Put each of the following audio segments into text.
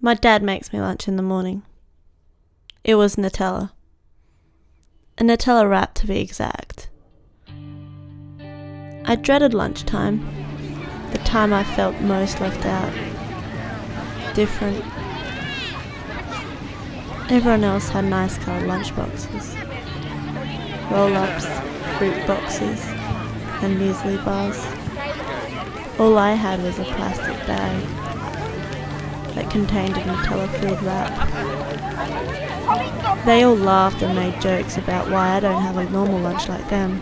My dad makes me lunch in the morning. It was Nutella. A Nutella wrap to be exact. I dreaded lunchtime, the time I felt most left out. Different. Everyone else had nice coloured lunchboxes, roll-ups, fruit boxes, and muesli bars. All I had was a plastic bag that contained a Nutella-filled wrap. They all laughed and made jokes about why I don't have a normal lunch like them.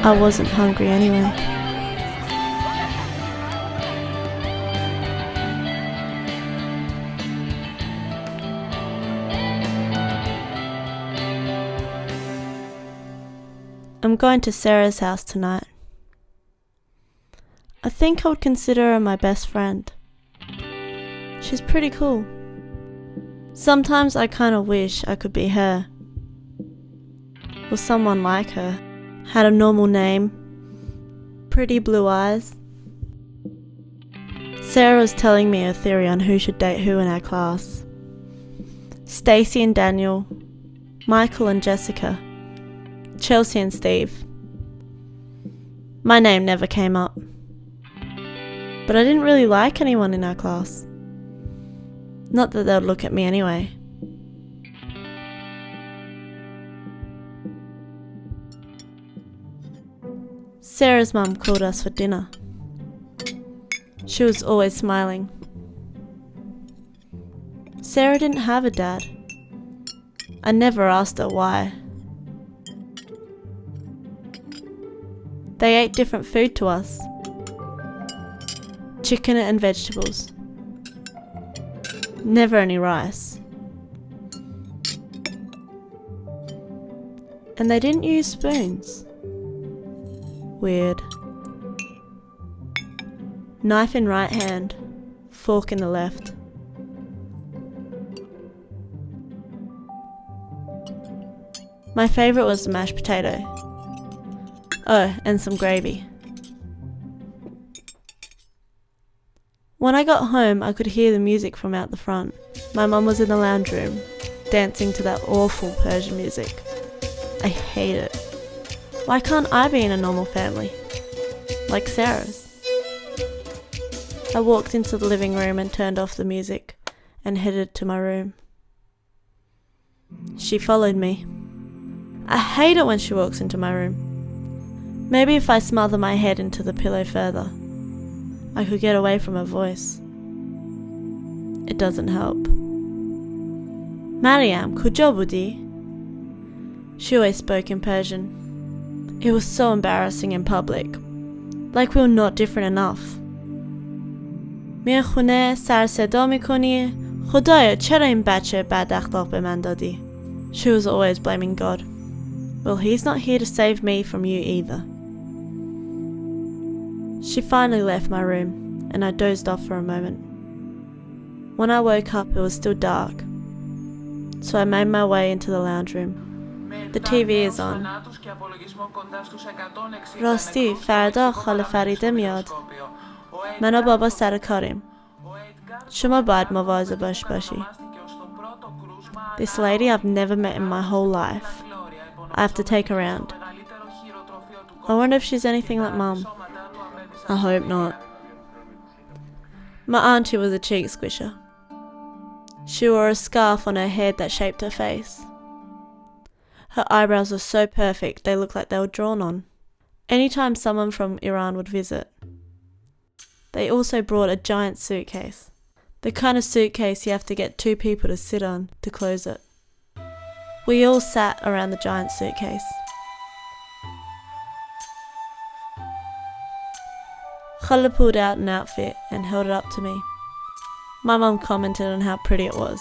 I wasn't hungry anyway. I'm going to Sarah's house tonight. I think I would consider her my best friend. She's pretty cool. Sometimes I kinda wish I could be her. Or someone like her. Had a normal name. Pretty blue eyes. Sarah was telling me a theory on who should date who in our class. Stacey and Daniel. Michael and Jessica. Chelsea and Steve. My name never came up. But I didn't really like anyone in our class. Not that they'd look at me anyway. Sarah's mum called us for dinner. She was always smiling. Sarah didn't have a dad. I never asked her why. They ate different food to us. Chicken and vegetables. Never any rice. And they didn't use spoons. Weird. Knife in right hand, fork in the left. My favourite was the mashed potato. Oh, and some gravy. When I got home, I could hear the music from out the front. My mum was in the lounge room, dancing to that awful Persian music. I hate it. Why can't I be in a normal family? Like Sarah's. I walked into the living room and turned off the music and headed to my room. She followed me. I hate it when she walks into my room. Maybe if I smother my head into the pillow further, I could get away from her voice. It doesn't help. Mariyam, kuja budi? She always spoke in Persian. It was so embarrassing in public. Like we were not different enough. میای خونه سر صدا میکنی خدایا چرا این بچه بد اخلاق به من دادی. She was always blaming God. Well, he's not here to save me from you either. She finally left my room and I dozed off for a moment. When I woke up it was still dark, so I made my way into the lounge room. The TV is on. راستی فردا خاله فریده میاد. من و بابا سر کاریم. شما باید مواظب باشی. This lady I've never met in my whole life. I have to take her around. I wonder if she's anything like Mum. I hope not. My auntie was a cheek squisher. She wore a scarf on her head that shaped her face. Her eyebrows were so perfect they looked like they were drawn on. Anytime someone from Iran would visit, they also brought a giant suitcase. The kind of suitcase you have to get two people to sit on to close it. We all sat around the giant suitcase. Khala pulled out an outfit and held it up to me. My mum commented on how pretty it was.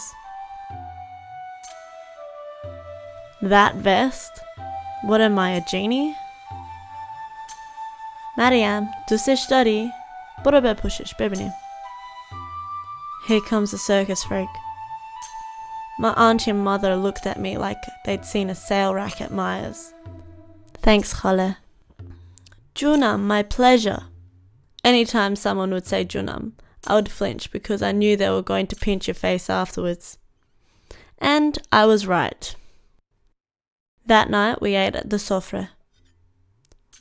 That vest? What am I, a genie? Mariyam, دوستش داری؟ برو بپوشش ببینیم. Here comes the circus freak. My auntie and mother looked at me like they'd seen a sale rack at Myers. Thanks, Khaleh. Junam, my pleasure. Anytime someone would say Junam, I would flinch because I knew they were going to pinch your face afterwards. And I was right. That night we ate at the sofra.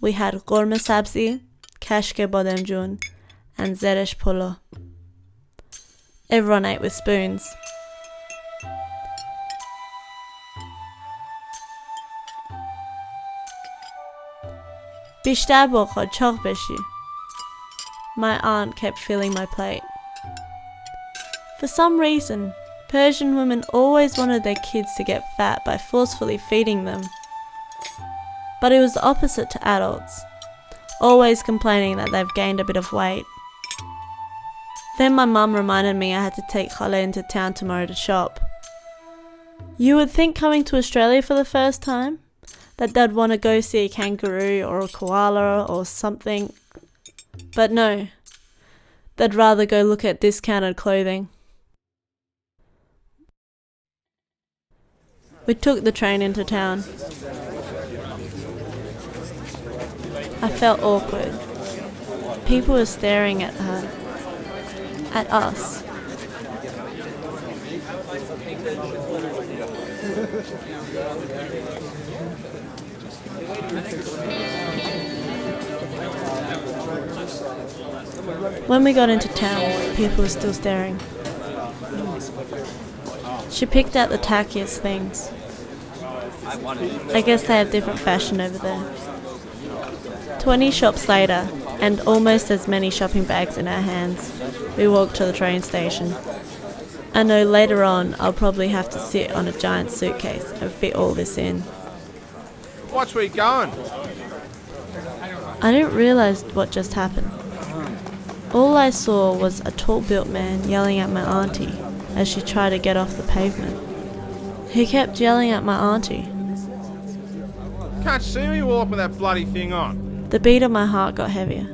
We had Loghmeh sabzi, kashke badamjun, and zeresh polo. Everyone ate with spoons. بیشتر بخور چاق بشی. My aunt kept filling my plate. For some reason, Persian women always wanted their kids to get fat by forcefully feeding them. But it was the opposite to adults, always complaining that they've gained a bit of weight. Then my mum reminded me I had to take Khaleh into town tomorrow to shop. You would think coming to Australia for the first time that they'd want to go see a kangaroo or a koala or something. But no, they'd rather go look at discounted clothing. We took the train into town. I felt awkward. People were staring at her, at us. When we got into town, people were still staring. She picked out the tackiest things. I guess they have different fashion over there. 20 shops later, and almost as many shopping bags in our hands, we walked to the train station. I know later on I'll probably have to sit on a giant suitcase and fit all this in. Watch where you're going. I didn't realise what just happened. All I saw was a tall-built man yelling at my auntie as she tried to get off the pavement. He kept yelling at my auntie. Can't see me walk with that bloody thing on. The beat of my heart got heavier.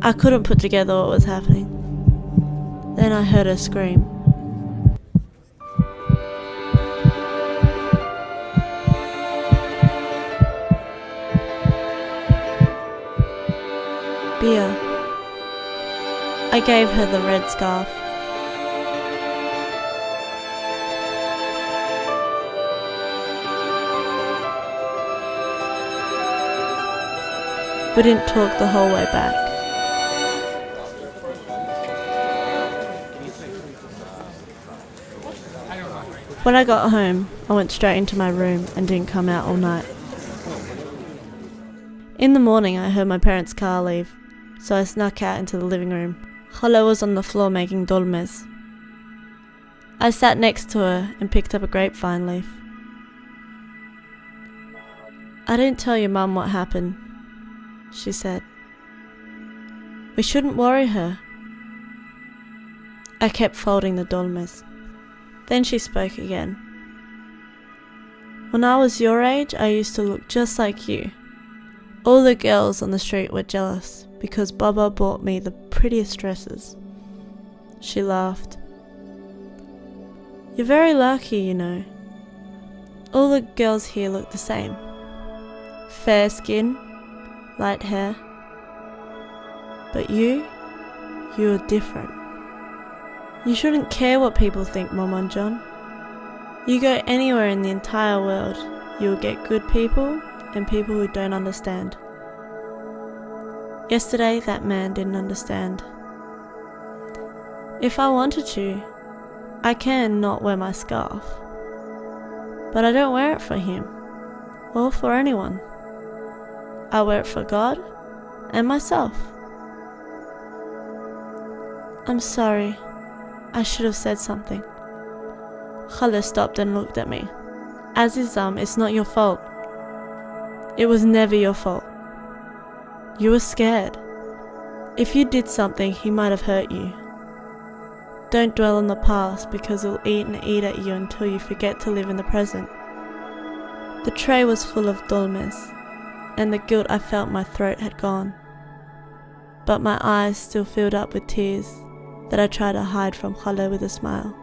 I couldn't put together what was happening. Then I heard her scream. Beer. I gave her the red scarf. We didn't talk the whole way back. When I got home, I went straight into my room and didn't come out all night. In the morning, I heard my parents' car leave, so I snuck out into the living room. Khaleh was on the floor making dolmes. I sat next to her and picked up a grapevine leaf. I didn't tell your mum what happened, she said. We shouldn't worry her. I kept folding the dolmes. Then she spoke again. When I was your age, I used to look just like you. All the girls on the street were jealous because Baba bought me the prettiest dresses. She laughed. You're very lucky, you know. All the girls here look the same. Fair skin, light hair. But you're different. You shouldn't care what people think, Mom and John. You go anywhere in the entire world, you will get good people and people who don't understand. Yesterday, that man didn't understand. If I wanted to, I can not wear my scarf. But I don't wear it for him, or for anyone. I wear it for God and myself. I'm sorry. I should have said something. Khaleh stopped and looked at me. Azizam, it's not your fault. It was never your fault. You were scared. If you did something, he might have hurt you. Don't dwell on the past because it'll eat and eat at you until you forget to live in the present. The tray was full of dolmes, and the guilt I felt my throat had gone. But my eyes still filled up with tears that I tried to hide from Khaleh with a smile.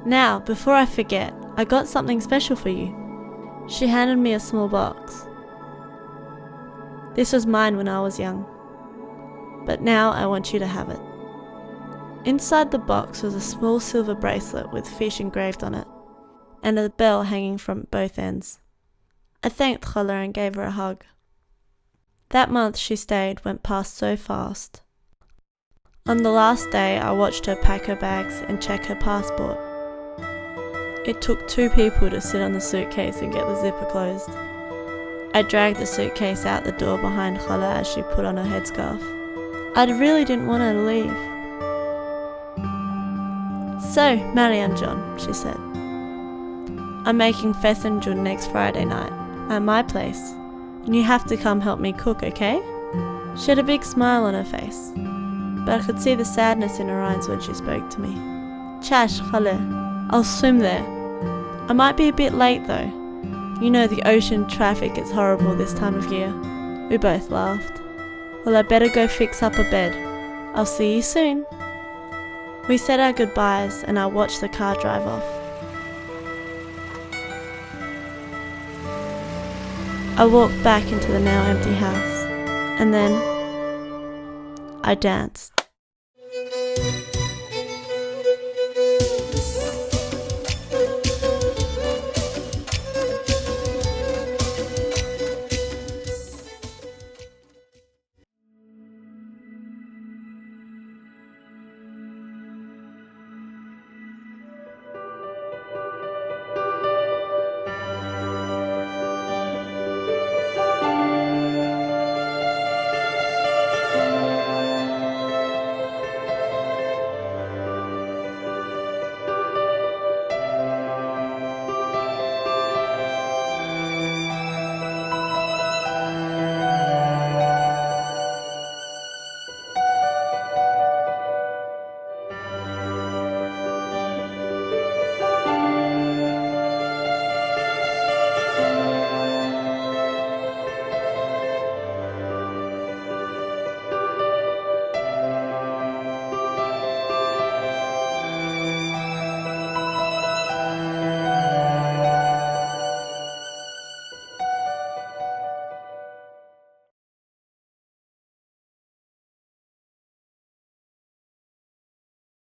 Now, before I forget, I got something special for you. She handed me a small box. This was mine when I was young, but now I want you to have it. Inside the box was a small silver bracelet with fish engraved on it, and a bell hanging from both ends. I thanked Khala and gave her a hug. That month she stayed went past so fast. On the last day, I watched her pack her bags and check her passport. It took 2 people to sit on the suitcase and get the zipper closed. I dragged the suitcase out the door behind Khala as she put on her headscarf. I really didn't want her to leave. "So, Mariyam John," she said. "I'm making fesenjun next Friday night at my place, and you have to come help me cook, okay?" She had a big smile on her face, but I could see the sadness in her eyes when she spoke to me. "Chash, Khala, I'll swim there. I might be a bit late though. You know the ocean traffic is horrible this time of year." We both laughed. "Well, I better go fix up a bed. I'll see you soon." We said our goodbyes and I watched the car drive off. I walked back into the now empty house, and then I danced.